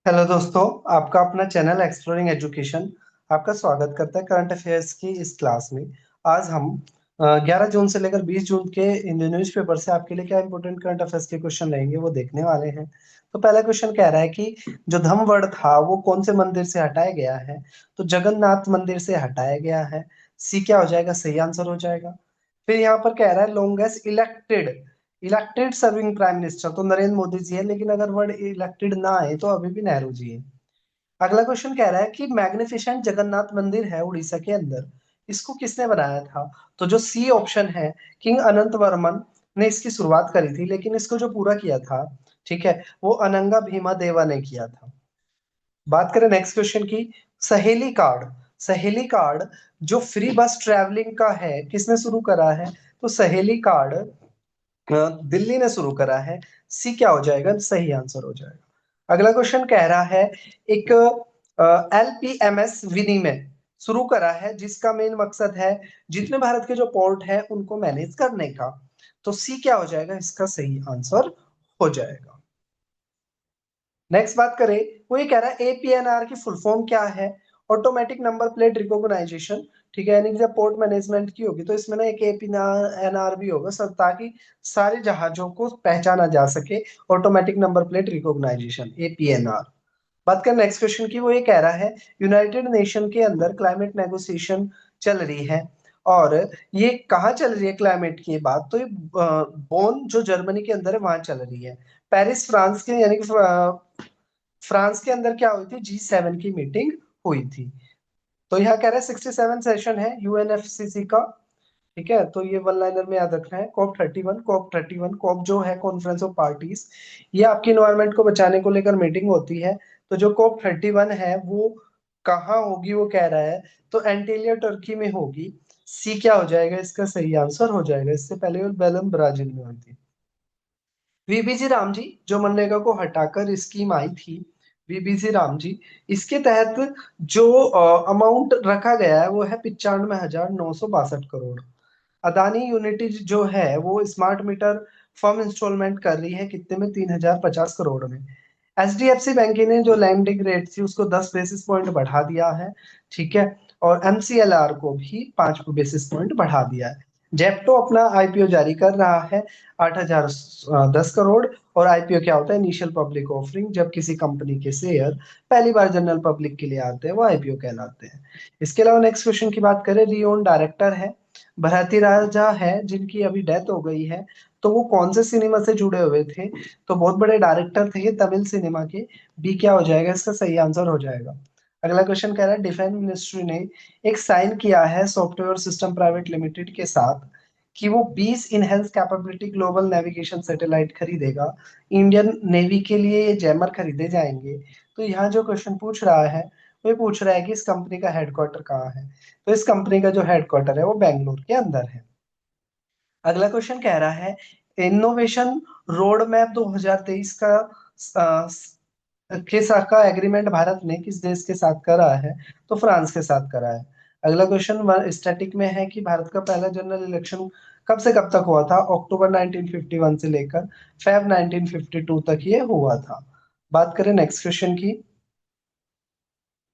Hello दोस्तों। आपका अपना चैनल एक्सप्लोरिंग एजुकेशन आपका स्वागत करता है करंट अफेयर्स की इस क्लास में। आज हम 11 जून से लेकर 20 जून के इन न्यूज़पेपर से आपके लिए क्या इंपॉर्टेंट करंट अफेयर्स के क्वेश्चन रहेंगे वो देखने वाले हैं। तो पहला क्वेश्चन कह रहा है कि जो धम्म वर्ड था वो कौन से मंदिर से हटाया गया है। तो जगन्नाथ मंदिर से हटाया गया है। सी क्या हो जाएगा, सही आंसर हो जाएगा। फिर यहाँ पर कह रहा है longest elected elected serving prime minister, तो नरेंद्र मोदी जी है, लेकिन अगर वर्ड इलेक्टेड ना आए तो अभी भी नेहरू जी है। अगला क्वेश्चन कह रहा है कि मैग्निफिसेंट जगन्नाथ मंदिर है उड़ीसा के अंदर, इसको किसने बनाया था। तो जो सी ऑप्शन है, किंग अनंत वर्मन ने इसकी शुरुआत करी थी, लेकिन इसको जो पूरा किया था, ठीक है, वो अनंगा भीमा देवा ने किया था। बात करें नेक्स्ट क्वेश्चन की। सहेली कार्ड सहेली कार्ड जो फ्री बस ट्रैवलिंग का है, किसने शुरू करा है। तो सहेली कार्ड दिल्ली ने शुरू करा है। सी क्या हो जाएगा, सही आंसर हो जाएगा। अगला क्वेश्चन कह रहा है एक एलपीएमएस विनिमय शुरू करा है जिसका मेन मकसद है जितने भारत के जो पोर्ट है उनको मैनेज करने का। तो सी क्या हो जाएगा, इसका सही आंसर हो जाएगा। नेक्स्ट बात करें, वो ये कह रहा है एपीएनआर की फुल फॉर्म क्या है। ऑटोमेटिक नंबर प्लेट रिकॉग्नाइजेशन, ठीक है, यानी कि जब पोर्ट मैनेजमेंट की होगी तो इसमें ना एक एपीएनआर भी होगा सर, ताकि सारे जहाजों को पहचाना जा सके। Automatic number plate recognition, APNR. बात करें नेक्स्ट क्वेश्चन की, वो ये कह रहा है यूनाइटेड नेशन के अंदर क्लाइमेट नेगोशिएशन चल रही है, और ये कहाँ चल रही है क्लाइमेट की बात, तो ये बोन जो जर्मनी के अंदर है वहां चल रही है। पेरिस फ्रांस के, यानी कि फ्रांस के अंदर क्या हुई थी, G7 की मीटिंग हुई थी। तो यहाँ कह रहे हैं 67 सेशन है यूएनएफसीसी का। ठीक है, तो ये वन लाइनर में याद रखना है। कॉप 31 कॉप जो है कॉन्फ्रेंस ऑफ पार्टीज, ये आपकी इन्वायरमेंट को बचाने को लेकर मीटिंग होती है। तो जो कॉप 31 है वो कहाँ होगी, वो कह रहा है तो एंटीलिया टर्की में होगी। सी क्या हो जाएगा, इसका सही आंसर हो जाएगा। इससे पहले वो बेलम ब्राजील में हुई थी। वीबीजी राम जी जो मनरेगा को हटाकर स्कीम आई थी, वीबीजी राम जी, इसके तहत जो अमाउंट रखा गया है वो है 95,962 करोड़। अदानी यूनिटी जो है वो स्मार्ट मीटर फर्म इंस्टॉलमेंट कर रही है कितने में, 3,050 करोड़ में। एचडीएफसी बैंक ने जो लैंडिंग रेट थी उसको 10 बेसिस पॉइंट बढ़ा दिया है, ठीक है, और एमसीएलआर को भी 5 बेसिस पॉइंट बढ़ा दिया है। जेप्टो अपना आईपीओ जारी कर रहा है 8,010 करोड़। और आईपीओ क्या होता है, इनिशियल पब्लिक ऑफरिंग, जब किसी कंपनी के शेयर पहली बार जनरल पब्लिक के लिए आते हैं वो आईपीओ कहलाते हैं। इसके अलावा नेक्स्ट क्वेश्चन की बात करें, रियोन डायरेक्टर है, भारती राजा है जिनकी अभी डेथ हो गई है, तो वो कौन से सिनेमा से जुड़े हुए थे। तो बहुत बड़े डायरेक्टर थे ये तमिल सिनेमा के। बी क्या हो जाएगा, इसका सही आंसर हो जाएगा। अगला क्वेश्चन कह रहा है डिफेंस मिनिस्ट्री ने एक साइन किया है सॉफ्टवेयर सिस्टम प्राइवेट लिमिटेड के साथ कि वो 20 enhance capability global navigation satellite खरीदेगा। इंडियन नेवी के लिए ये जैमर खरीदे जाएंगे। तो यहाँ जो क्वेश्चन पूछ रहा है वो ये पूछ रहा है कि इस कंपनी का हेडक्वार्टर कहाँ है। तो इस कंपनी का जो हेडक्वार्टर है वो बेंगलुरु के अंदर है। अगला क्वेश्चन कह रहा है इनोवेशन रोड मैप 2023 का अ, के साथ का एग्रीमेंट भारत ने किस देश के साथ करा है। तो फ्रांस के साथ करा है। अगला क्वेश्चन स्टैटिक में है कि भारत का पहला जनरल इलेक्शन कब से कब तक हुआ था। अक्टूबर 1951 से लेकर फेब 1952 तक ये हुआ था। बात करें नेक्स्ट क्वेश्चन की,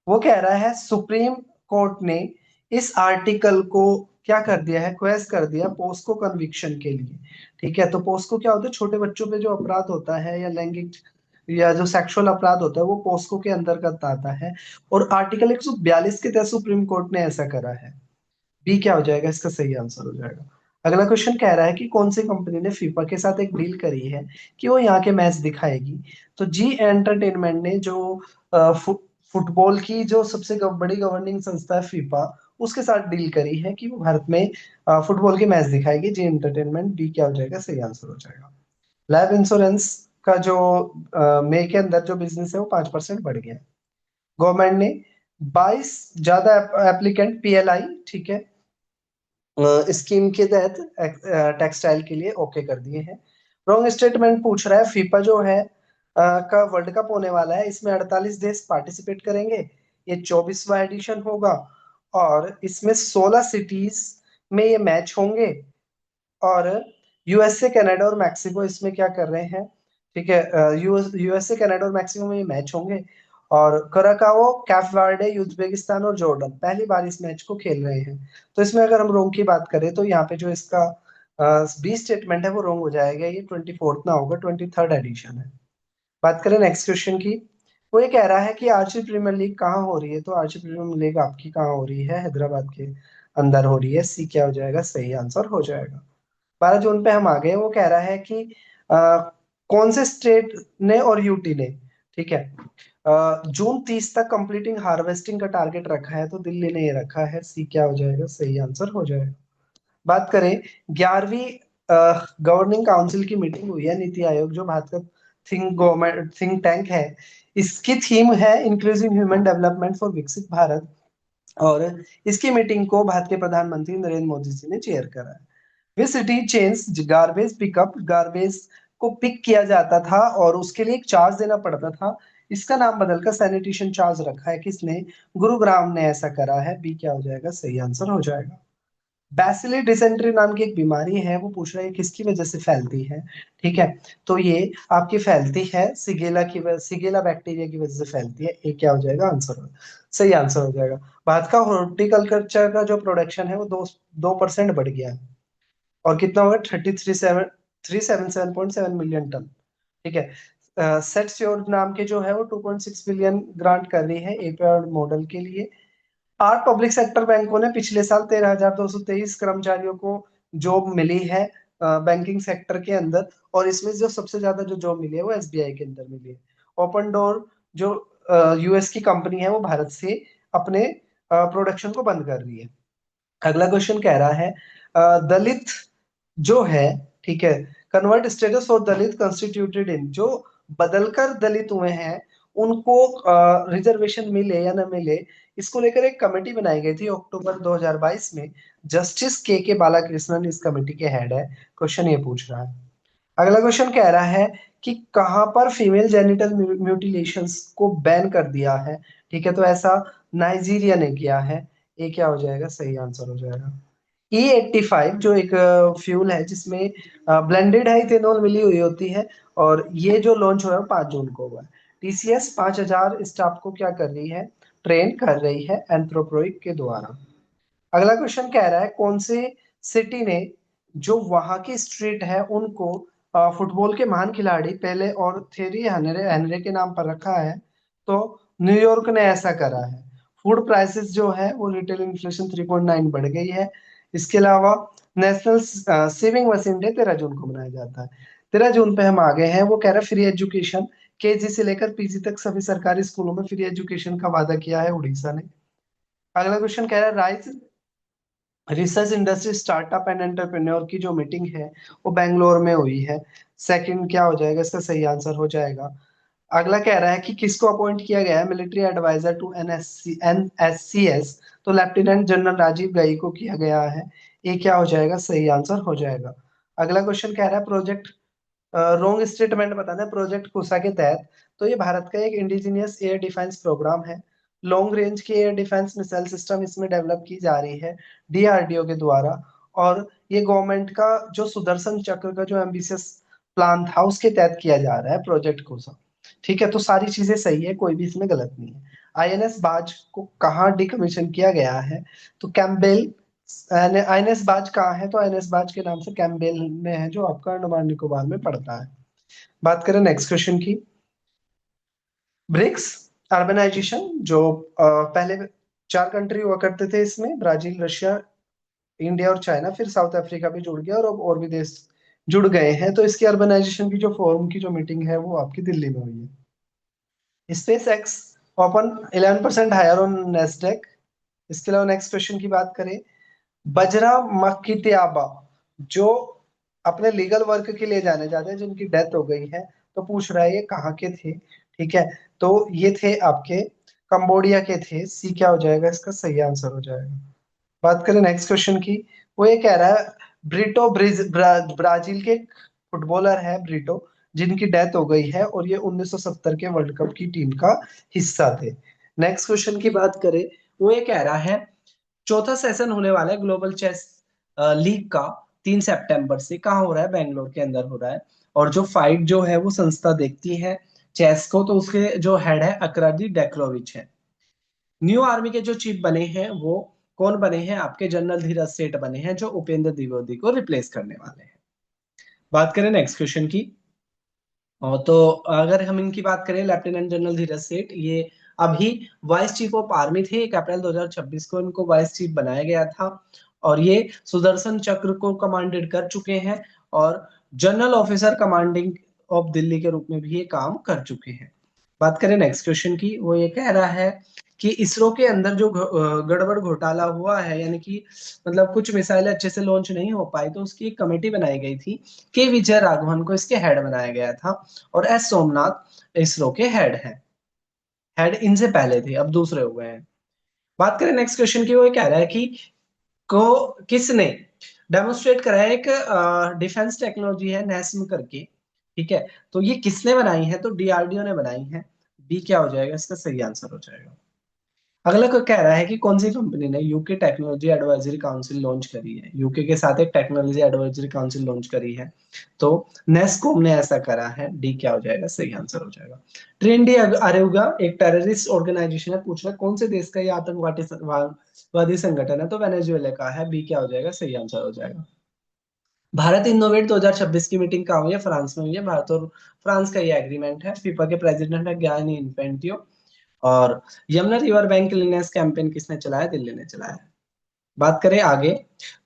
वो कह रहा है सुप्रीम कोर्ट ने इस आर्टिकल को क्या कर दिया है, क्वेश कर दिया पोस्को कन्विक्शन के लिए। ठीक है, तो पोस्को क्या होता है, छोटे बच्चों पे जो अपराध होता है या लैंगिक या जो सेक्सुअल अपराध होता है वो पोस्को के अंतर्गत आता है। और आर्टिकल 142 के तहत सुप्रीम कोर्ट ने ऐसा करा है। बी क्या हो जाएगा, इसका सही आंसर हो जाएगा। अगला क्वेश्चन कह रहा है कि कौन सी कंपनी ने फीफा के साथ एक डील करी है कि वो यहाँ के मैच दिखाएगी। तो जी एंटरटेनमेंट ने जो फुटबॉल की जो सबसे बड़ी गवर्निंग संस्था है फीफा, उसके साथ डील करी है कि वो भारत में फुटबॉल के मैच दिखाएगी। जी एंटरटेनमेंट, बी क्या हो जाएगा, सही आंसर हो जाएगा। लाइफ इंश्योरेंस का जो मई के अंदर जो बिजनेस है वो 5% बढ़ गया है। गवर्नमेंट ने 22 ज्यादा एप्लीकेंट पीएलआई, ठीक है, स्कीम के तहत टेक्सटाइल के लिए ओके कर दिए हैं। रॉन्ग स्टेटमेंट पूछ रहा है, फीफा जो है का वर्ल्ड कप होने वाला है, इसमें 48 देश पार्टिसिपेट करेंगे। ये 24वां एडिशन होगा और इसमें 16 सिटीज में ये मैच होंगे। और यूएसए, कनाडा और मैक्सिको इसमें क्या कर रहे हैं, ठीक है। यूएसए कनाडा और मैक्सिको में ये मैच होंगे। और कराकाओ, कैप वर्डे, उज्बेकिस्तान और जॉर्डन पहली बार इस मैच को खेल रहे हैं। तो इसमें अगर हम रोंग की बात करें तो यहाँ पे जो इसका बी स्टेटमेंट है वो रोंग हो जाएगा, ये 24th ना होगा, 23rd एडिशन है। बात करें नेक्स्ट क्वेश्चन की। वो ये कह रहा है कि आरसी प्रीमियर लीग कहाँ हो रही है, तो आरसी प्रीमियर लीग आपकी कहाँ हो रही है, हैदराबाद के अंदर हो रही है। सी क्या हो जाएगा, सही आंसर हो जाएगा। 12 जून पे हम आ गए। वो कह रहा है कि कौन से स्टेट ने और यूटी ने, ठीक है, जून 30 तक कंप्लीटिंग हार्वेस्टिंग का टारगेट रखा है, तो दिल्ली ने ये रखा है। सी क्या हो जाएगा, सही आंसर हो जाएगा। बात करें 11वीं गवर्निंग काउंसिल की मीटिंग हुई है, नीति आयोग जो भारत का थिंक टैंक है, इसकी थीम है इंक्लूसिव ह्यूमन डेवलपमेंट फॉर विकसित भारत। और इसकी मीटिंग को भारत के प्रधानमंत्री नरेंद्र मोदी जी ने चेयर करा है। वे city change garbage pickup, garbage को पिक किया जाता था और उसके लिए एक चार्ज देना पड़ता था। इसका नाम बदलकर सैनिटेशन चार्ज रखा है। किसने, गुरुग्राम ने ऐसा करा है। बी क्या हो जाएगा, सही आंसर हो जाएगा। बैसिली डिसेंट्री नाम की एक बीमारी है, वो पूछ रहा है किसकी वजह से फैलती है। ठीक है, तो ये आपकी फैलती है सिगेला बैक्टीरिया की वजह से फैलती है। ये क्या हो जाएगा, आंसर हो, सही आंसर हो जाएगा। भारत का हॉर्टिकल्चर का जो प्रोडक्शन है वो 2% बढ़ गया है। और कितना होगा, 377.7 मिलियन टन। ठीक है। सेट्स योर नाम के जो है वो 2.6 बिलियन ग्रांट कर रही है एपीआई मॉडल के लिए। 8 पब्लिक सेक्टर बैंकों ने पिछले साल 13,223 कर्मचारियों को जॉब मिली है बैंकिंग सेक्टर के अंदर। और इसमें जो सबसे ज्यादा जो जॉब मिली है वो एसबीआई के अंदर मिली है। ओपन डोर जो यूएस की कंपनी है वो भारत से अपने प्रोडक्शन को बंद कर रही है। अगला क्वेश्चन कह रहा है दलित जो है, ठीक है, कन्वर्ट स्टेटस और दलित कंस्टिट्यूटेड इन, जो बदलकर दलित हुए हैं उनको रिजर्वेशन मिले या ना मिले, इसको लेकर एक कमेटी बनाई गई थी अक्टूबर 2022 में। जस्टिस के बालाकृष्णन इस कमेटी के हेड है। क्वेश्चन ये पूछ रहा है। अगला क्वेश्चन कह रहा है कि कहां पर फीमेल जेनिटल म्यूटिलेशंस को बैन कर दिया है। ठीक है, तो ऐसा नाइजीरिया ने किया है। ये क्या हो जाएगा, सही आंसर हो जाएगा। E85 जो एक फ्यूल है जिसमें ब्लेंडेड है इथेनॉल मिली हुई होती है। और ये जो लॉन्च हुआ है 5 जून को हुआ है। टीसीएस 5,000 स्टाफ को क्या कर रही है, ट्रेन कर रही है एंथ्रोपोइक के द्वारा। अगला क्वेश्चन कह रहा है कौन से सिटी ने जो वहां की स्ट्रीट है उनको फुटबॉल के महान खिलाड़ी पेले और थेरी हेनरे हेनरे के नाम पर रखा है। तो न्यूयॉर्क ने ऐसा करा है। फूड प्राइसेस जो है वो रिटेल इन्फ्लेशन 3.9 बढ़ गई है। इसके अलावा नेशनल सेविंग मशीन डे 13 जून को मनाया जाता है। 13 जून पे हम आ गए हैं। वो कह रहा है फ्री एजुकेशन, केजी से लेकर पीजी तक सभी सरकारी स्कूलों में फ्री एजुकेशन का वादा किया है उड़ीसा ने। अगला क्वेश्चन कह रहा है rise research industry startup and entrepreneur की जो मीटिंग है वो बेंगलोर में हुई है। सेकंड क्या हो जाएगा, इसका सही आंसर हो जाएगा। अगला कह रहा है कि किसको अपॉइंट किया गया है मिलिट्री एडवाइजर टू एनएससीएस, तो लेफ्टिनेंट जनरल राजीव गाई को किया गया है। ये क्या हो जाएगा, सही आंसर हो जाएगा। अगला क्वेश्चन कह रहा है प्रोजेक्ट रोंग स्टेटमेंट बताना है प्रोजेक्ट कुसा के तहत। तो ये भारत का एक इंडिजिनियस एयर डिफेंस प्रोग्राम है। लॉन्ग रेंज की एयर डिफेंस मिसाइल सिस्टम इसमें डेवलप की जा रही है डीआरडीओ के द्वारा। और ये गवर्नमेंट का जो सुदर्शन चक्र का जो एम्बिशियस प्लान था उसके तहत किया जा रहा है प्रोजेक्ट कुसा। ठीक है, तो सारी चीजें सही है, कोई भी इसमें गलत नहीं है। आईएनएस बाज को कहाँ डिकमीशन किया गया है, तो कैम्बेल। आईएनएस बाज कहाँ है, तो आईएनएस बाज के नाम से कैम्बेल में है जो आपका अंडमान निकोबार में पड़ता है। बात करें नेक्स्ट क्वेश्चन की। ब्रिक्स अर्बनाइजेशन जो पहले 4 कंट्री हुआ करते थे, इसमें ब्राजील, रशिया, इंडिया और चाइना, फिर साउथ अफ्रीका भी जुड़ गया और अब और भी देश जुड़ गए हैं। तो इसकी अर्बनाइजेशन की जो फोरम की जो मीटिंग है वो आपकी दिल्ली में हुई है। SpaceX open 11% higher on Nasdaq. इसके अलावा नेक्स्ट क्वेश्चन की बात करें, बजरा मक्कित्याबा जो अपने लीगल वर्क के लिए जाने जाते हैं जिनकी डेथ हो गई है, तो पूछ रहा है ये कहाँ के थे। ठीक है, तो ये थे आपके कंबोडिया के थे। सी क्या हो जाएगा, इसका सही आंसर हो जाएगा। बात करें नेक्स्ट क्वेश्चन की। वो ये कह रहा है ब्राजील के फुटबॉलर है ब्रिटो जिनकी डेथ हो गई है और ये 1970 के वर्ल्ड कप की टीम का हिस्सा थे। नेक्स्ट क्वेश्चन की बात करें, वो ये कह रहा है चौथा सेशन होने वाला है ग्लोबल चेस लीग का, 3 सितंबर से कहाँ हो रहा है, बेंगलोर के अंदर हो रहा है। और जो फाइट जो है वो संस्था देखती है चेस को, तो उसके जो हेड है अकरादी डेक्रोविच है। न्यू आर्मी के जो चीफ बने हैं वो कौन बने हैं, आपके जनरल धीरज सेठ बने हैं, जो उपेंद्र द्विवेदी को रिप्लेस करने वाले हैं। बात करें नेक्स्ट क्वेश्चन की। तो अगर हम इनकी बात करें, लेफ्टिनेंट जनरल धीरज सेठ ये अभी वाइस चीफ ऑफ आर्मी थे। 1 अप्रैल 2026 को इनको वाइस चीफ बनाया गया था, और ये सुदर्शन चक्र को कमांडेड कर चुके हैं, और general officer commanding of Delhi के रूप में भी ये काम कर चुके हैं। बात करें नेक्स्ट क्वेश्चन की। वो ये कह रहा है कि इसरो के अंदर जो गड़बड़ घोटाला हुआ है, यानी कि मतलब कुछ मिसाइलें अच्छे से लॉन्च नहीं हो पाई, तो उसकी एक कमेटी बनाई गई थी। के विजय राघवन को इसके हेड बनाया गया था, और एस सोमनाथ इसरो के हेड हैं। हेड इनसे पहले थे, अब दूसरे हुए हैं। बात करें नेक्स्ट क्वेश्चन की। वो ये कह रहा है कि को किसने डेमोन्स्ट्रेट करा है, एक डिफेंस टेक्नोलॉजी है नेस्म करके, ठीक है, तो ये किसने बनाई है, तो डीआरडीओ ने बनाई है। बी क्या हो जाएगा, इसका सही आंसर हो जाएगा। अगला को कह रहा है कि कौन सी कंपनी ने UK technology advisory council launch करी है, यूके के साथ एक टेक्नोलॉजी एडवाइजरी काउंसिल लॉन्च करी है, तो नेस्कॉम ने ऐसा करा है। डी क्या हो जाएगा, सही आंसर हो जाएगा। ट्रेंडी अरेउगा एक टेररिस्ट ऑर्गेनाइजेशन है, पूछ रहा है कौन से देश का ये आतंकवादी संगठन है, तो वेनेजुएला का है। बी क्या हो जाएगा, सही आंसर हो जाएगा। भारत इनोवेट 2026 की मीटिंग कहाँ हुई है, फ्रांस में हुई है। भारत और फ्रांस का ये एग्रीमेंट है। फीफा के प्रेसिडेंट है गियानी इन्फेंटियो। और Yamuna river bank cleanness campaign किसने चलाया, दिल्ली ने चलाया। बात करें आगे,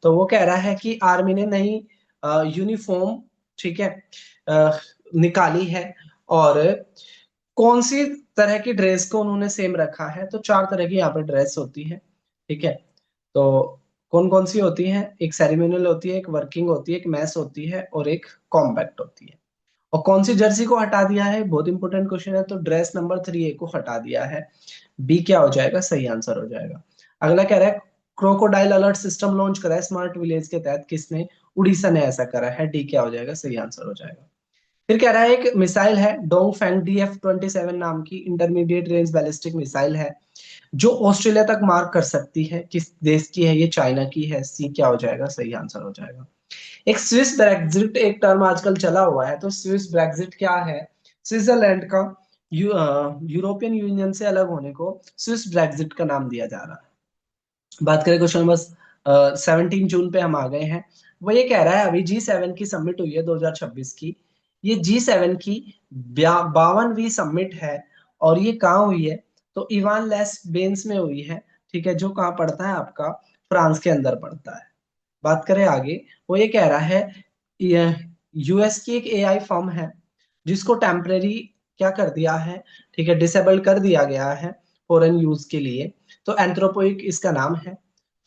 तो वो कह रहा है कि आर्मी ने नई यूनिफॉर्म, ठीक है, निकाली है, और कौन सी तरह की ड्रेस को उन्होंने सेम रखा है, तो 4 तरह की यहाँ पर ड्रेस होती है, ठीक है। तो कौन कौन सी होती है, एक सेरेमोनियल होती है, एक वर्किंग होती है, एक मैस होती है, और एक कॉम्बैक्ट होती है। और कौन सी जर्सी को हटा दिया है, बहुत इंपॉर्टेंट क्वेश्चन है, तो ड्रेस नंबर 3A को हटा दिया है। बी क्या हो जाएगा, सही आंसर हो जाएगा। अगला कह रहा है क्रोकोडाइल अलर्ट सिस्टम लॉन्च करा है स्मार्ट विलेज के तहत, किसने, उड़ीसा ने ऐसा करा है। डी क्या हो जाएगा, सही आंसर हो जाएगा। फिर कह रहा है एक मिसाइल है डोंग फैंग DF-27 नाम की इंटरमीडिएट रेंज बैलिस्टिक मिसाइल है, जो ऑस्ट्रेलिया तक मार कर सकती है, किस देश की है ये, चाइना की है। सी क्या हो जाएगा, सही आंसर हो जाएगा। एक स्विस ब्रेक्जिट एक टर्म आजकल चला हुआ है, तो स्विस ब्रेक्जिट क्या है, स्विट्जरलैंड का यूरोपियन यूनियन से अलग होने को स्विस ब्रेक्जिट का नाम दिया जा रहा है। बात करें क्वेश्चन नंबर 17 जून पे हम आ गए हैं। वो ये कह रहा है अभी G7 की समिट हुई है 2026 की। ये G7 की 52वीं समिट है, और ये कहाँ हुई है, तो इवान लेस बेंस में हुई है, ठीक है, जो कहाँ पड़ता है आपका, फ्रांस के अंदर पड़ता है। बात करें आगे, वो ये कह रहा है यूएस की एक एआई फर्म है, जिसको टेम्परेरी क्या कर दिया है, ठीक है, डिसेबल कर दिया गया है फॉरेन यूज के लिए, तो एंथ्रोपोइक इसका नाम है।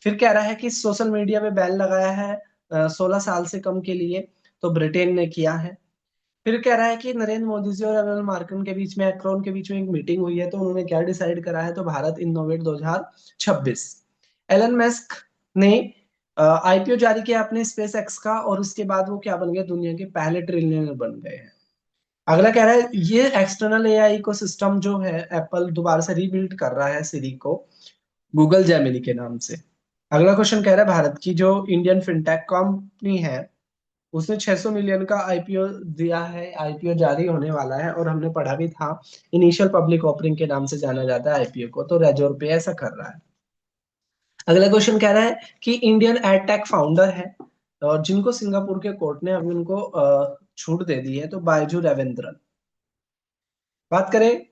फिर कह रहा है कि सोशल मीडिया पे बैन लगाया है 16 साल से कम के लिए, तो ब्रिटेन ने किया है। फिर कह रहा है कि नरेंद्र मोदी जी और एमएनएल मार्कन के बीच में, एक्रोन के बीच में एक मीटिंग हुई है, तो उन्होंने क्या डिसाइड करा है, तो भारत इनोवेट 2026। एलन मस्क ने आईपीओ जारी किया अपने स्पेस एक्स का, और उसके बाद वो क्या बन गए, दुनिया के पहले ट्रिलियनर बन गए हैं। अगला कह रहा है ये एक्सटर्नल एआई इकोसिस्टम जो है एप्पल दोबारा से रीबिल्ड कर रहा है सिरी को गूगल जेमिनी के नाम से। अगला क्वेश्चन कह रहा है भारत की जो इंडियन फिनटेक कंपनी है, उसने 600 मिलियन का आईपीओ दिया है, आईपीओ जारी होने वाला है, और हमने पढ़ा भी था, इनिशियल पब्लिक ऑफरिंग के नाम से जाना जाता है आईपीओ को, तो रेजोर पे ऐसा कर रहा है। अगला क्वेश्चन कह रहा है कि इंडियन एडटेक फाउंडर है, और जिनको सिंगापुर के कोर्ट ने अभी उनको छूट दे दी है, तो बायजू रविंद्रन। बात करें,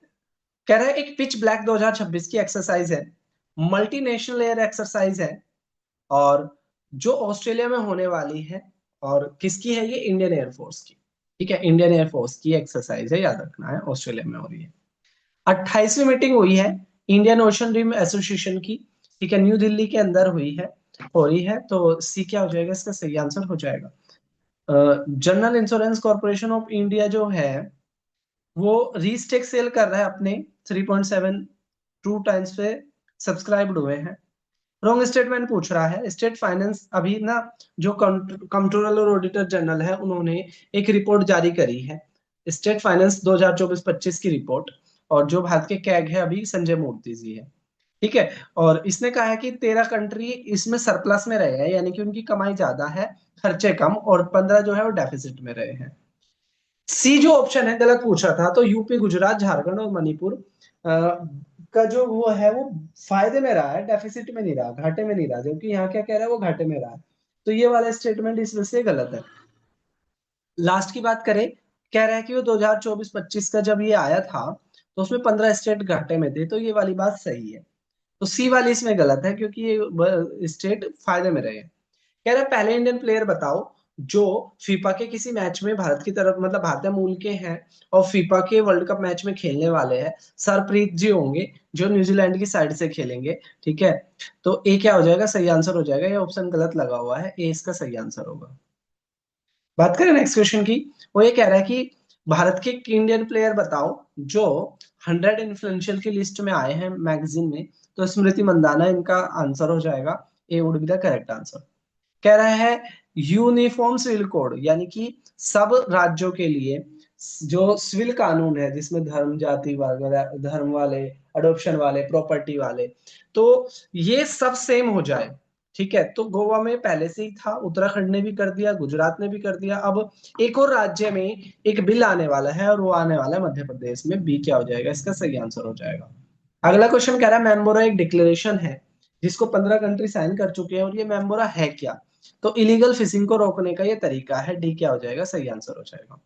कह रहा है एक पिच ब्लैक 2026 की एक्सरसाइज है, मल्टीनेशनल एयर एक्सरसाइज है, और जो ऑस्ट्रेलिया में होने वाली है, और किसकी है ये, इंडियन एयरफोर्स की, ठीक है, इंडियन एयरफोर्स की एक्सरसाइज है, याद रखना है, ऑस्ट्रेलिया में हो रही है। 28वीं मीटिंग हुई है इंडियन ओशन रिम एसोसिएशन की, ठीक है, न्यू दिल्ली के अंदर हुई है, हो रही है, तो सी क्या हो जाएगा, इसका सही आंसर हो जाएगा। General insurance corporation of India जो है वो रीस्टेक सेल कर रहा है अपने 3.72 टाइम्स पे सब्सक्राइब्ड हुए हैं। रॉन्ग स्टेटमेंट पूछ रहा है, स्टेट फाइनेंस अभी ना, जो कंट्रोलर और ऑडिटर जनरल है, उन्होंने एक रिपोर्ट जारी करी है, स्टेट फाइनेंस 2024-25 की रिपोर्ट, और जो भारत के कैग है अभी संजय मूर्ति जी है। ठीक है। और इसने कहा है कि 13 कंट्री इसमें सरप्लस में रहे हैं, यानी कि उनकी कमाई ज्यादा है, खर्चे कम, और 15 जो है वो डेफिसिट में रहे हैं। सी जो ऑप्शन है गलत पूछा था, तो यूपी, गुजरात, झारखंड और मणिपुर का जो वो है वो फायदे में रहा है, डेफिसिट में नहीं रहा, घाटे में नहीं रहा, जबकि यहाँ क्या कह रहा है, वो घाटे में रहा है। तो ये वाला स्टेटमेंट इस वजह से गलत है। लास्ट की बात करें, कह रहा है कि वो 2024-25 का जब ये आया था तो उसमें 15 स्टेट घाटे में थे, तो ये वाली बात सही है। तो सी वाली इसमें गलत है, क्योंकि ये स्टेट फायदे में रहे हैं। कह रहा है पहले इंडियन प्लेयर बताओ जो फीफा के किसी मैच में भारत की तरफ, मतलब भारतीय मूल के हैं, और फीफा के वर्ल्ड कप मैच में खेलने वाले हैं। सरप्रीत जी होंगे, जो न्यूजीलैंड की साइड से खेलेंगे। ठीक है। तो ए क्या हो जाएगा, सही आंसर हो जाएगा। ये ऑप्शन गलत लगा हुआ है, ए इसका सही आंसर होगा। बात करें नेक्स्ट क्वेश्चन की। वो ये कह रहा है कि भारत के इंडियन प्लेयर बताओ जो 100 इन्फ्लुएंशियल की लिस्ट में आए हैं मैगजीन में। तो स्मृति मंदाना इनका आंसर हो जाएगा। A would be the correct answer. कह रहा है यूनिफॉर्म सिविल कोड, यानी कि सब राज्यों के लिए जो सिविल कानून है, जिसमें धर्म, जाति वगैरह, धर्म वाले, अडोप्शन वाले, प्रॉपर्टी वाले, तो ये सब सेम हो जाए। ठीक है। तो गोवा में पहले से ही था, उत्तराखंड ने भी कर दिया, गुजरात ने भी कर दिया। अब एक और राज्य में एक बिल आने वाला है, और वो आने वाला है मध्य प्रदेश में। बी क्या हो जाएगा, इसका सही आंसर हो जाएगा। अगला क्वेश्चन कह रहा है मेम्बोरा एक डिक्लेरेशन है जिसको 15 कंट्री साइन कर चुके हैं, और ये मेम्बोरा है क्या। तो इलीगल फिशिंग को रोकने का ये तरीका है। डी क्या हो जाएगा, सही आंसर हो जाएगा।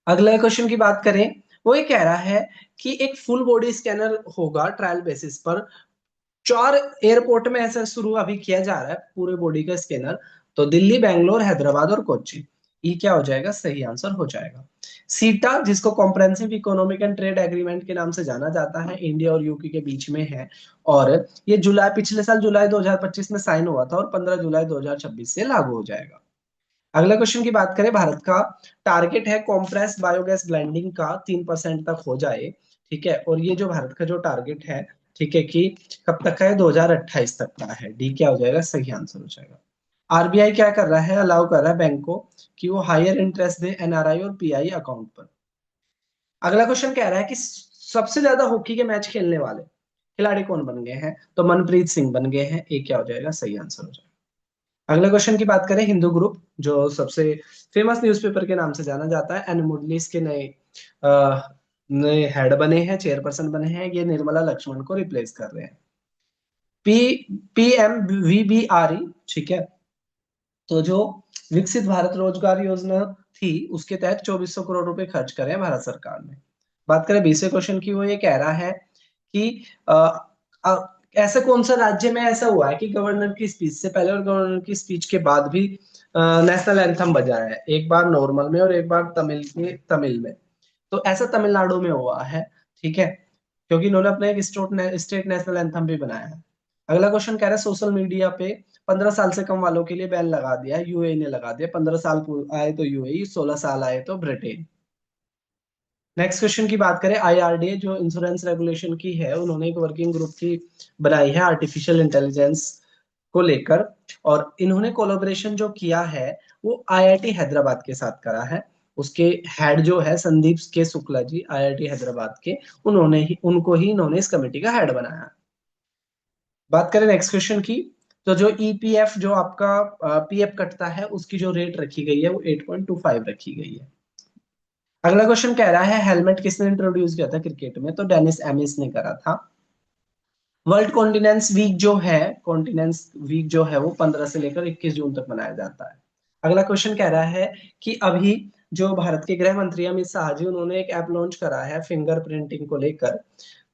अगला क्वेश्चन की बात करें, वो ये कह रहा है कि एक फुल बॉडी स्कैनर होगा ट्रायल बेसिस पर। 4 एयरपोर्ट में ऐसा शुरू अभी किया जा रहा है, पूरे बॉडी का स्कैनर। तो दिल्ली, बैंगलोर, हैदराबाद और कोच्चि। ये क्या हो जाएगा, सही आंसर हो जाएगा। सीटा, जिसको comprehensive economic and trade agreement के नाम से जाना जाता है, इंडिया और यूके के बीच में है। और ये जुलाई, पिछले साल जुलाई 2025 में साइन हुआ था, और 15 जुलाई 2026 से लागू हो जाएगा। अगला क्वेश्चन की बात करें, भारत का टारगेट है कॉम्प्रेस बायोगैस ब्लेंडिंग का 3% तक हो जाए। ठीक है। और ये जो भारत का जो टारगेट है, ठीक है, कि कब तक का है, 2028 तक का है। डी क्या हो जाएगा, सही आंसर हो जाएगा। आरबीआई क्या कर रहा है, अलाउ कर रहा है बैंक को कि वो हायर इंटरेस्ट दे एनआरआई और पीआई अकाउंट पर। अगला क्वेश्चन कह रहा है कि सबसे ज्यादा हॉकी के मैच खेलने वाले खिलाड़ी कौन बन गए हैं। तो मनप्रीत सिंह बन गए हैं। ए क्या हो जाएगा, सही आंसर हो जाएगा। अगले क्वेश्चन की बात करें, हिंदू ग्रुप जो सबसे फेमस न्यूज़पेपर के नाम से जाना जाता है, एन मुरली इसके नए नए हेड बने हैं, चेयरपर्सन बने हैं। ये निर्मला लक्ष्मण को रिप्लेस कर रहे हैं। P PMVBRE। ठीक है। तो जो विकसित भारत रोजगार योजना थी, उसके तहत 2400 करोड़ रुपए खर्च करे हैं भारत सरकार ने। बात करें 20वें क्वेश्चन की, वो ये कह रहा है कि अ, ऐसा कौन सा राज्य में ऐसा हुआ है कि गवर्नर की स्पीच से पहले और गवर्नर की स्पीच के बाद भी नेशनल एंथम बजा है, एक बार नॉर्मल में और एक बार तमिल में। तो ऐसा तमिलनाडु में हुआ है। ठीक है। क्योंकि इन्होंने अपना एक स्टेट नेशनल एंथम भी बनाया है। अगला क्वेश्चन कह रहा है सोशल मीडिया पे 15 साल से कम वालों के लिए बैन लगा दिया है, यूएई ने लगा दिया। 15 साल आए तो यूएई, 16 साल आए तो ब्रिटेन। नेक्स्ट क्वेश्चन की बात करें, आईआरडीए जो इंश्योरेंस रेगुलेशन की है, उन्होंने एक वर्किंग ग्रुप की बनाई है आर्टिफिशियल इंटेलिजेंस को लेकर। और इन्होंने कोलैबोरेशन जो किया है वो आईआईटी हैदराबाद के साथ करा है। उसके हेड जो है संदीप के शुक्ला जी, आईआईटी हैदराबाद के, उनको ही इन्होंने इस कमेटी का हेड बनाया। बात करें नेक्स्ट क्वेश्चन की, तो जो ईपीएफ जो आपका पीएफ कटता है, उसकी जो रेट रखी गई है वो 8.25 रखी गई है। अगला क्वेश्चन कह रहा है हेलमेट किसने इंट्रोड्यूस किया था क्रिकेट में। तो डेनिस एमिस ने करा था। वर्ल्ड कॉन्टिनेंस वीक जो है, कॉन्टिनेंस वीक जो है वो 15 से लेकर 21 जून तक मनाया जाता है। अगला क्वेश्चन कह रहा है कि अभी जो भारत के गृह मंत्री अमित शाह जी, उन्होंने एक ऐप लॉन्च करा है फिंगर प्रिंटिंग को लेकर।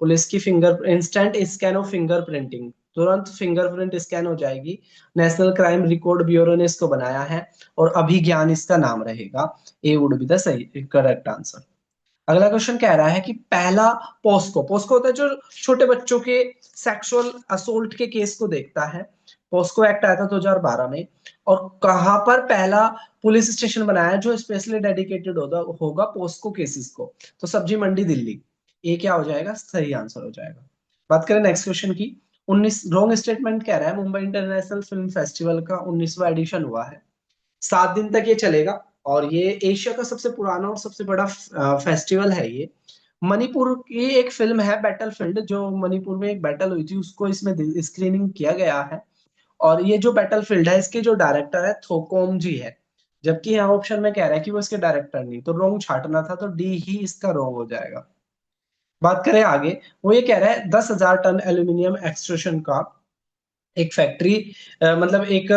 पुलिस की finger instant scan of finger printing, तुरंत फिंगरप्रिंट स्कैन हो जाएगी। नेशनल क्राइम रिकॉर्ड ब्यूरो ने इसको बनाया है, और अभिज्ञान इसका नाम रहेगा। ए वुड बी द सही करेक्ट आंसर। अगला क्वेश्चन कह रहा है कि पहला पोस्को, पोस्को होता है जो छोटे बच्चों के सेक्सुअल असोल्ट के केस को देखता है। पोस्को एक्ट आया था 2012 में। और कहां पर पहला पुलिस स्टेशन बनाया है जो स्पेशली डेडिकेटेड होगा होगा पोस्को केसेस को। तो सब्जी मंडी दिल्ली। ये क्या हो जाएगा, सही आंसर हो जाएगा। बात करें नेक्स्ट क्वेश्चन की। 19 रॉन्ग स्टेटमेंट कह रहा है मुंबई इंटरनेशनल फिल्म फेस्टिवल का 19वां एडिशन हुआ है। 7 दिन तक ये चलेगा, और ये एशिया का सबसे पुराना और सबसे बड़ा फेस्टिवल है ये। मणिपुर की एक फिल्म है बैटलफील्ड, जो मणिपुर में एक बैटल हुई थी उसको इसमें स्क्रीनिंग किया गया है। और ये जो बैटलफील्ड है इसके जो डायरेक्टर है थोकोम जी है। जबकि यहाँ ऑप्शन में कह रहा है कि वो इसके डायरेक्टर नहीं, तो रोंग छाटना था, तो डी ही इसका रोंग हो जाएगा। बात करें आगे, वो ये कह रहा है 10,000 टन एल्यूमिनियम एक्सट्रूशन का एक फैक्ट्री, मतलब एक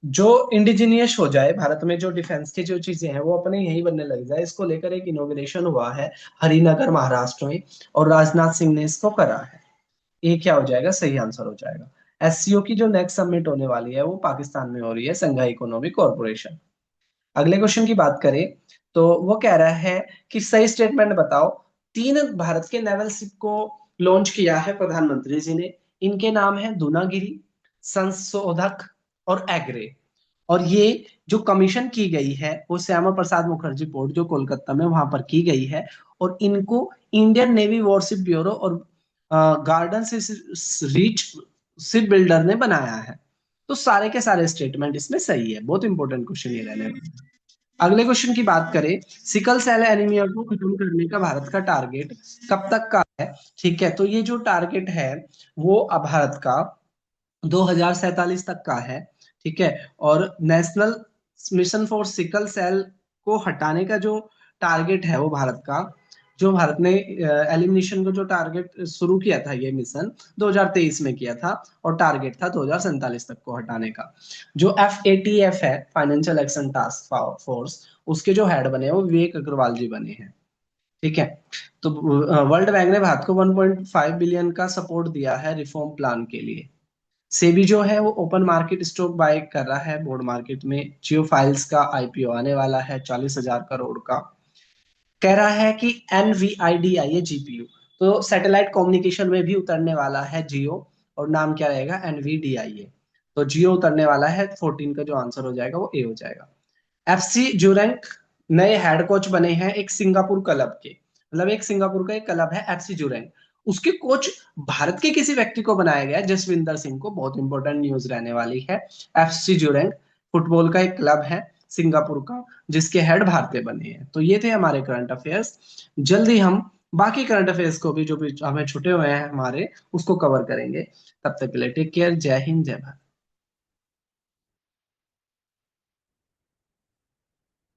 जो इंडिजिनियस हो जाए भारत में, जो डिफेंस की जो चीजें हैं वो अपने यहीं बनने लग जाए, इसको लेकर एक इनोग्रेशन हुआ है हरिनगर महाराष्ट्र में, और राजनाथ सिंह ने इसको करा है। ये क्या हो जाएगा, सही आंसर हो जाएगा। एससीओ की जो नेक्स्ट समिट होने वाली है वो पाकिस्तान में हो रही है, संघाई इकोनॉमिक कॉरपोरेशन। अगले क्वेश्चन की बात करें तो वो कह रहा है कि सही स्टेटमेंट बताओ। तीन भारत के नेवल शिप को लॉन्च किया है प्रधानमंत्री जी ने। इनके नाम है दूनागिरी, संशोधक और एग्रे। और ये जो कमीशन की गई है वो श्यामा प्रसाद मुखर्जी पोर्ट जो कोलकाता में वहां पर की गई है। और इनको इंडियन नेवी वॉरशिप ब्यूरो और गार्डन से रीच शिप बिल्डर ने बनाया है। तो सारे के सारे स्टेटमेंट इसमें सही है। बहुत इंपॉर्टेंट क्वेश्चन ये रहने वाला है। अगले क्वेश्चन की बात करें, सिकल सेल एनीमिया को खत्म करने का भारत का टारगेट कब तक का है? ठीक है, तो ये जो टारगेट है वो अब भारत का 2047 तक का है। ठीक है। और national mission for sickle cell को हटाने का जो टारगेट है वो भारत का, जो भारत ने एलिमिनेशन को जो टारगेट शुरू किया था ये मिशन 2023 में किया था, और टारगेट था 2047 तक को हटाने का। जो FATF है, फाइनेंशियल एक्शन टास्क फोर्स, उसके जो हेड बने हैं वो विवेक अग्रवाल जी बने हैं। ठीक है। तो वर्ल्ड बैंक ने भारत को 1.5 बिलियन का सपोर्ट दिया है रिफॉर्म प्लान के लिए। सेबी जो है वो ओपन मार्केट स्टॉक बाय कर रहा है बोर्ड मार्केट में। जियो फाइल्स का आईपीओ आने वाला है 40,000 करोड़ का। कह रहा है कि NVIDIA ये जीपीयू तो सैटेलाइट कम्युनिकेशन में भी उतरने वाला है जियो। और नाम क्या रहेगा, NVDIA। तो जियो उतरने वाला है, 14 का जो आंसर हो जाएगा वो ए हो जाएगा। FC जुरैंक नए हेड कोच बने हैं एक सिंगापुर क्लब के। मतलब एक सिंगापुर का एक क्लब है FC जुरैंक, उसके कोच भारत के किसी व्यक्ति को बनाया गया है, जसविंदर सिंह को। बहुत इंपॉर्टेंट न्यूज रहने वाली है। FC जुरैंक फुटबॉल का एक क्लब है सिंगापुर का, जिसके हेड भारतीय बने हैं। तो ये थे हमारे करंट अफेयर्स। जल्दी हम बाकी करंट अफेयर्स को भी, जो भी हमें छुटे हुए हैं हमारे, उसको कवर करेंगे। तब तक के लिए टेक केयर। जय हिंद, जय भारत।